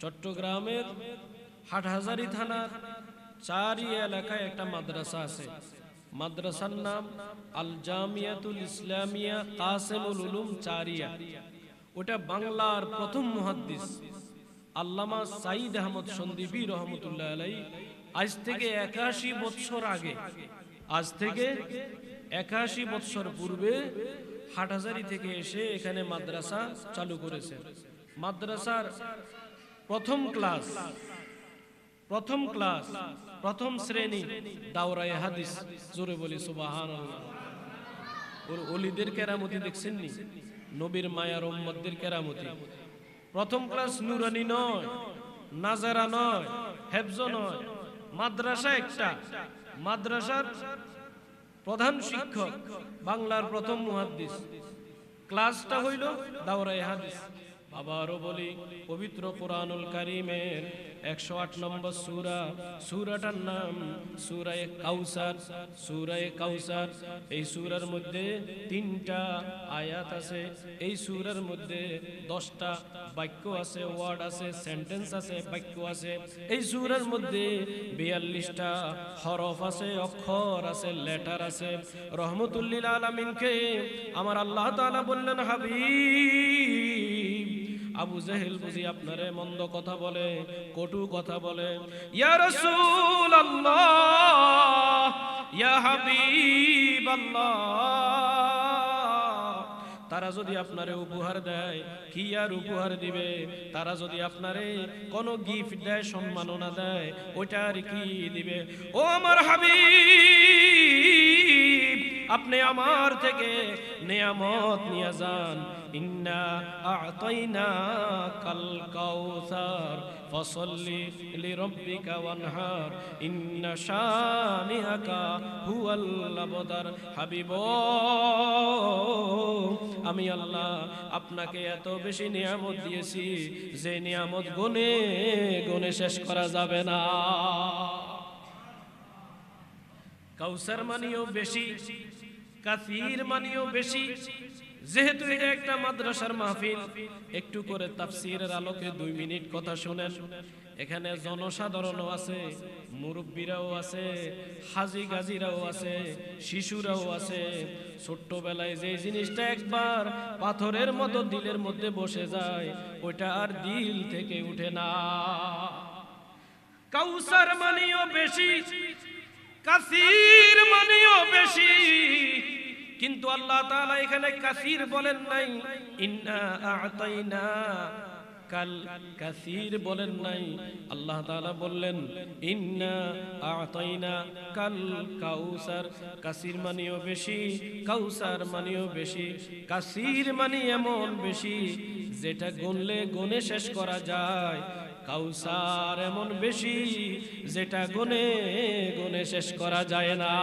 চট্টগ্রামের হাটহাজারী থানার চারিয়া এলাকায় একটা মাদ্রাসা আছে। মাদ্রাসার নাম আল জামিয়াতুল ইসলামিয়া কাসেমুল উলুম চারিয়া। ওটা বাংলার প্রথম মুহাদ্দিস আল্লামা সাইদ আহমদ সন্দীপী রহমতুল্লাহ আলাইহি আজ থেকে ৮১ বছর আগে, আজ থেকে ৮১ বছর পূর্বে হাটহাজারী থেকে এসে এখানে মাদ্রাসা চালু করেছেন। মাদ্রাসার প্রথম প্রথম শ্রেণী দাওরায়ে হাদিস। জোরে বলি সুবহানাল্লাহ। ওর ওলিদের কেরামতি দেখছেননি? নবীর মায়ার উম্মতদের কেরামতি। প্রথম ক্লাস নুরানি নয়, নাজারা নয়, হেফজ নয়, মাদ্রাসা একটা। মাদ্রাসার প্রধান শিক্ষক বাংলার প্রথম মুহাদ্দিস। ক্লাসটা হইল দাওরায়ে হাদিস। আবারও বলি, পবিত্র কোরআনুল কারীমের ১০৮ নম্বর সূরা, সূরাটার নাম সূরায়ে কাউসার। সূরায়ে কাউসার, এই সূরার মধ্যে ৩টা আয়াত আছে। এই সূরার মধ্যে 10টা বাক্য আছে, ওয়ার্ড আছে, সেন্টেন্স আছে, বাক্য আছে। এই সূরার মধ্যে ৪২টা হরফ আছে, অক্ষর আছে, লেটার আছে। রহমতুল্লিল আলামিনকে আমার আল্লাহ তাআলা বললেন, হাবিব, আবু জেহেল বুঝি আপনারে মন্দ কথা বলে, কটু কথা বলে। ইয়া রাসূলুল্লাহ, ইয়া হাবিবাল্লাহ, তারা যদি আপনারে উপহার দেয়, কি আর উপহার দিবে? তারা যদি আপনারে কোনো গিফট দেয়, সম্মাননা দেয়, ওইটা আর কি দিবে? ও আমার হাবিব, আপনি আমার থেকে নিয়ামত নিয়ে যান। ইন্না আ'তাইনাকাল কাউসার ফাসাল্লি লিরাব্বিকা ওয়ানহার ইন্না শানিআকা হুয়াল আবতার। হাবিব, আমি আল্লাহ আপনাকে এত বেশি নিয়ামত দিয়েছি যে নিয়ামত গুনে গুনে শেষ করা যাবে না। কাউসার মানিও বেশি, কাসির মানিও বেশি। যেহেতু এটা একটা মাদ্রাসার মাহফিল, একটু করে তাফসীরের আলোকে 2 মিনিট কথা শুনেন। এখানে জনসাধারণও আছে, মুরব্বীরাও আছে, হাজি গাজীরাও আছে, শিশুরাও আছে। ছোট্টবেলায় যে জিনিসটা একবার পাথরের মতো দিলের মধ্যে বসে যায়, ওইটা আর দিল থেকে উঠে না। কাউসার মানিও বেশি, কাসির মানিও বেশি, কিন্তু আল্লাহ তাআলা এখানে কাসির বলেন নাই, ইন্না আ'তাইনা কাল কাসির বলেন নাই। আল্লাহ তাআলা বললেন ইন্না আ'তাইনা কাল কাউসার। কাসির মানিও বেশি, কাউসার মানিও বেশি। কাসির মানে এমন বেশি যেটা গুনলে গুনে শেষ করা যায়, কাউসার এমন বেশি যেটা গুনে গুনে শেষ করা যায় না।